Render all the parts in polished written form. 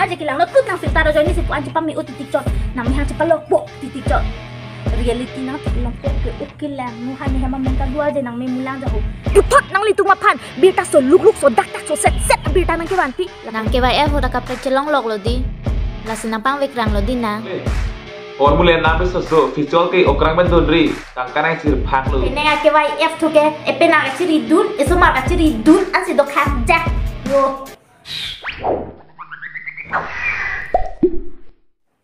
aja kilang lo tut nang filter aja ni si puan cepat mi titik cot nang mi hang cepat lo pok titik cot reality nang tilang pok ke ukil lang nu hani hama mengka dua aja nang mi mulang jaho putot nang litung mapan birta so luk so dak so set birta nang ke wanpi nang ke YF udah kapre celong lok lo di lasin nang pang wikrang lo di na Formula nabi soso visual ke okrang ben dondri kangkana sir phang lu ini ke YF tu ke epena ke ciri dun isu mar ke ciri dun ansi dok hak jack yo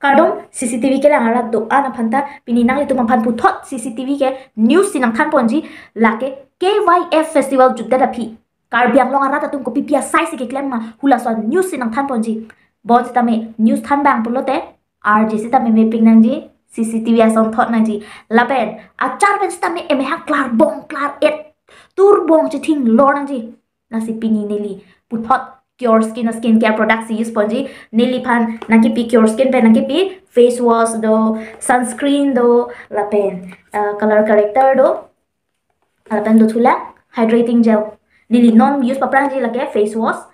kadong CCTV ke lang arat do ana phanta pininang litu mampan puthot CCTV ke news sinang than ponji lake KYF festival judda dapi karbiang long arat atung ko pipia size ke klem ma hula so news sinang than ponji bot tame news than bang pulote RJ tame mapping nang ji CCTV asong thot nang ji lapen achar ben tame eme ha klar bong klar et tur bong chi thing lor nang ji nasi pini neli puthot Cure Skin skincare products use ponji nili phan naki pi Cure Skin pe naki pi face wash do sunscreen do lapen color corrector do lapen do thula hydrating gel nili non use paprang ji lake face wash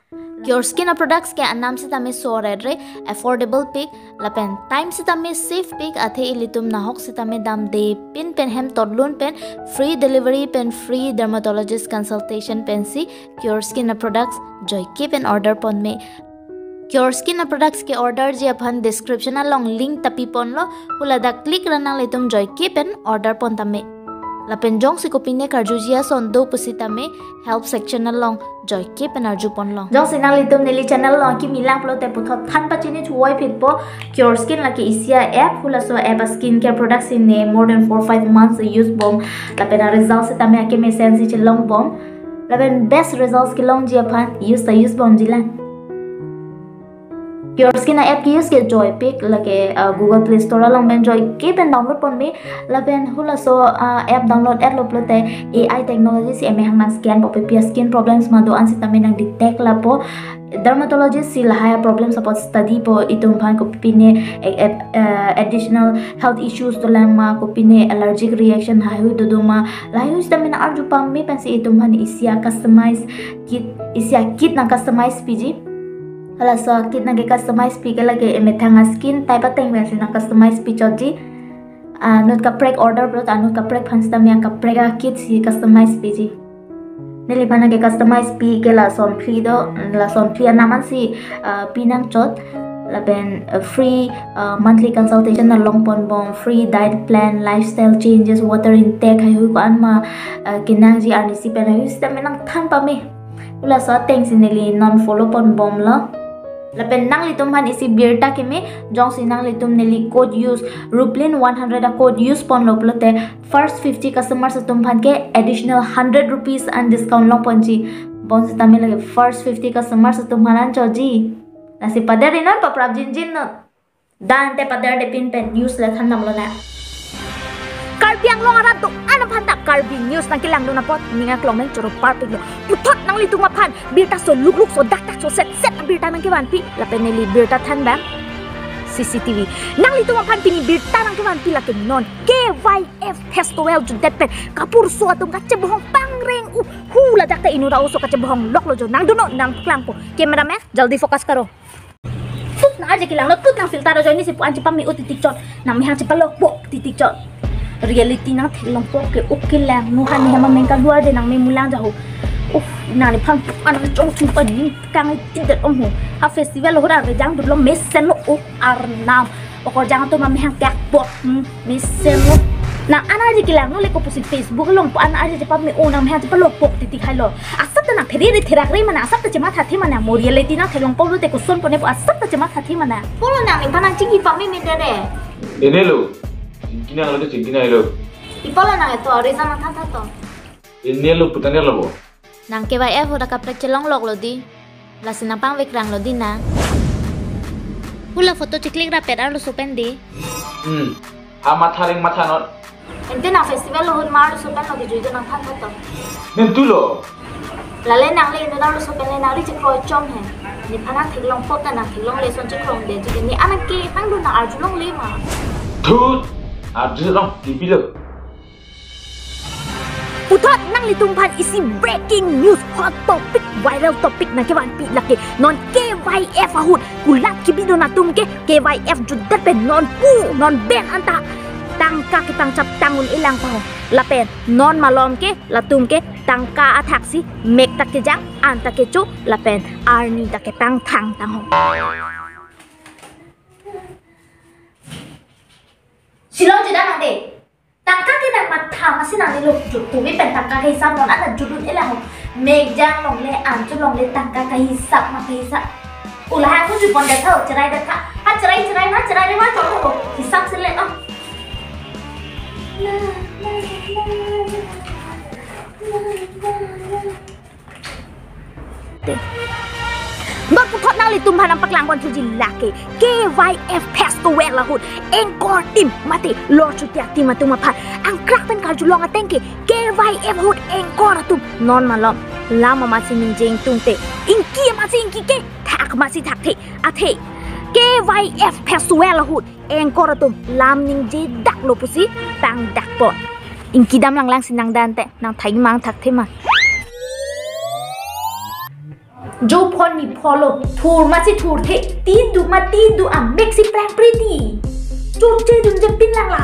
Cure Skin products ke anam se tame so red re affordable pick lapen time se tame safe pick athe ilitum nahok se tame dam de pin pen hem todlun pen free delivery pen free dermatologist consultation pen si Cure Skin products joy keep an order pon me Cure Skin products ke order je aphan description along link tapi pon lo hulada click ranang litum joy keep an order pon tame lapen jong si kopine karjujia sondo pusita me help section along joy keep an arju pon long jong sinang litum neli channel long ki milang plo te puthot than pachini chuoi pitpo Cure Skin lake isia app hula so app skincare products in more than 4-5 months use bom lapen results tame ake me sense chi long bom lapen best results ki long ji aphan use bom jilan Cure Skin app ki use ke joy pick lake Google Play Store along ben joy keep and download pon me lapen hula so app download at loplote AI technology si eme hang scan po pia skin problems ma do an sitame nang detect la po dermatologist si lahaya problem support study po itum phan ko pine additional health issues to lang ma ko pine allergic reaction hayu do ma layu sitame na arju pam me pensi itum phan isia kit na customize piji hala so kit na ke customize pi ke lage eme thanga skin type ateng ben na customize pi choji not ka prek order bro anut ka prek phan sta me ka prek kit si customize pi ji neli bana ke customize pi ke la son free naman si pinang chot laben free monthly consultation na long pon bom free diet plan lifestyle changes water intake hayu ko an ma kinang ji RDC pen hayu sta me nang than pa me ula so thanks neli non follow pon bom la lapen nang litum han isi birta keme jong sinang litum neli code use ruplin 100 a code use pon loplote first 50 customers tum phan ke additional 100 rupees and discount long ponji bon sitame lage first 50 customers tum hanan choji nasi padari na paprab jin no dan te padar de pin pen use la than namlo na karbiang long arat to ana phanta karbi news nang kilang do na pot ninga klong nang choro party lo puthot nang litung mapan birta so luk so dak so set birta nang kiwan pi lapeneli birta than bang CCTV nang litung mapan pini birta nang kiwan pi laken non KYF festival judet pen kapur so atung kacebohong pangreng hula dakta inu ra uso kacebohong lok lo jo nang dono nang klang po cameraman jaldi fokus karo tut na aja kilang lo tut nang filter jo ni si puan cepat mi titik cot nang mi hang cepat lo pok titik cot reality nang thilang pok ke ukil lang nu han hama mengka dua aja nang mi mulang jaho nani phan an chong chung pa ni kang tindet om ho ha festival ho ra jang dut lo mesen lo arnam okor jang to ma me hang kak pok mesen lo nang ana ji kilang no le ko pusi Facebook long po ana aja cepat me onang me hang cepat lo pok titik hai lo asap ta nang theri therak ri mana asap ta chema thathi mana mo reality nang thilang pok lo te ko son pone po asap ta chema thathi mana polo nang mi phanang chingi pa me dere ini lo cingkina lo cingkina lo ipolo nang eto reason nang tha to ini lo putanya lo bo nang ke YF udah kapre celong lok lo di lasin nang pang wikrang lo di na hula foto ciklik rapet ar lo supen di matha not ente nang festival lo hun mar supen lo di juido nang tha to nentu lo lale nang le ino lo supen le nang ri chikro chom he ni phana thiklong pok na nang thiklong le son chikrong de ji ni anak ke hang do nang arjulong le ma thut arjulong tipi lo Putot nang litumpan isi breaking news hot topic viral topic na kewan pi laki non KYF ahut kulat kibido na tumke KYF judat pen non pu non ben anta tangka kitang cap tangun ilang taho lapen non malom ke latum ke tangka ataksi mek tak ke jang anta ke chu lapen arni tak ke tang thang taho Silong juda nade tangka ke nak matha masih nang lu tumi pen tangka ke hisap non ada judul ilang mek jang long le an chu long le tangka ke hisap ma ke hisap ulah aku jupon dah tahu cerai dah tak ha cerai na cerai le ma tu hisap sile no Not putot nang litumhan ang paglangwan sa laki KYF pesto wela hud engkor tim mati lor chutia tim atumapan ang crack pen karjulong atengke KYF hud engkor atum non malom lama masih ninjeng tungte ingki masih ingki ke tak masih tak te ate KYF pesto wela hud engkor atum lam ninje dak lo pusi tang dak pot ingki dam lang sinang dante nang thai mang tak te ma जो फोन नी फॉलो थूर मासी थूर थे तीन दु आ maxi prank प्रीति चोचे दुंजे पिन लांगला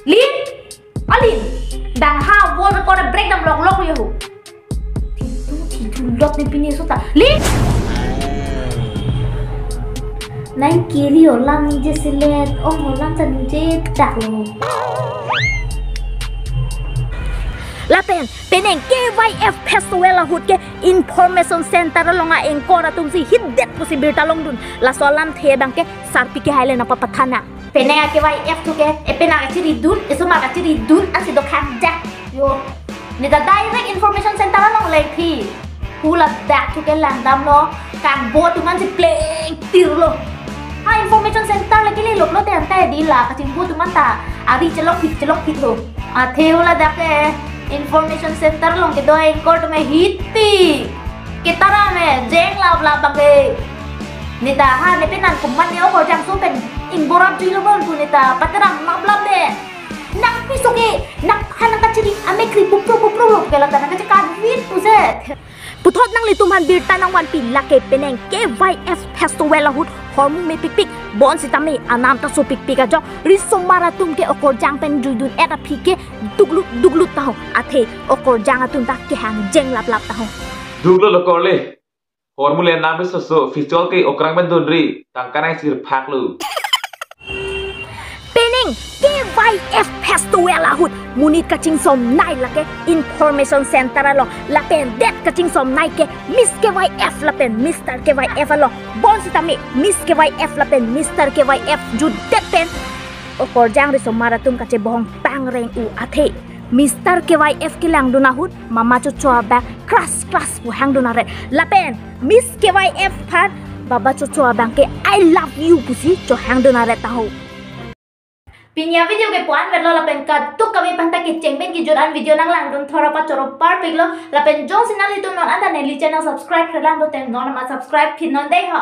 लिन अलिन दांग हा वॉल रिकॉर्ड ब्रेक दम लॉक यो हो थी लॉक ने पिने सोता लिन नाइन केली ओला नीचे सिलेट ओ मोला नीचे डालो Lapen peneng KYF Festival lahut ke information center longa engkora tumsi hiddet posibilita long dun la solam the bangke sarpi ke haile na papathana peneng KYF tu ke penang ciri dun isu maka ciri dun asi do khang jak yo ni da direct information center long lei thi pula dak tu ke landam lo kang bo tu man si play tir lo ha information center lagi le lok lo te ante di la ka ching bo tu man ta ari chelok phit lo a theula dak ke information center long ke do engkor tu me hitti kitara me jeng lab bangke nita ha ne penan kumman ne ko jang so pen ingborab ji lo bon tu nita patram mablab de nak pisoke nak hanan ka chiri ame kri bupro ke la tan ka kan vit tu se putot nang litumhan birta nang wan pin lake peneng KYF Festival lahut hormu me pik bon sitame anam ta so pik a jo risomara tum ke okor jang pen judun eta phike duglut taho athe okor jang atun ta ke hang jeng lap taho duglo lokole hormule nabe so festival ke okrang ben donri tangkanai sir phaklu peneng KYF Festival lahut munit kaching som nai lake information center alo lapen det kaching som nai ke Miss KYF lapen Mr KYF alo bon sitame Miss KYF lapen Mr KYF judet pen okor jang risomara tum kache bohong pangreng u athe Mr KYF kilang dunahut mama chochoa ba crush bu hang dunare lapen Miss KYF phan baba chochoa bangke I love you pusi cho hang dunare tahu Pinya video ke puan verlo la pen ka tu kami panta ke cengben ki joran video nang lang dun thora pa choro par piglo la pen jong sinali tu non anda ne li channel subscribe khalang do ten non ma subscribe phin non dei ha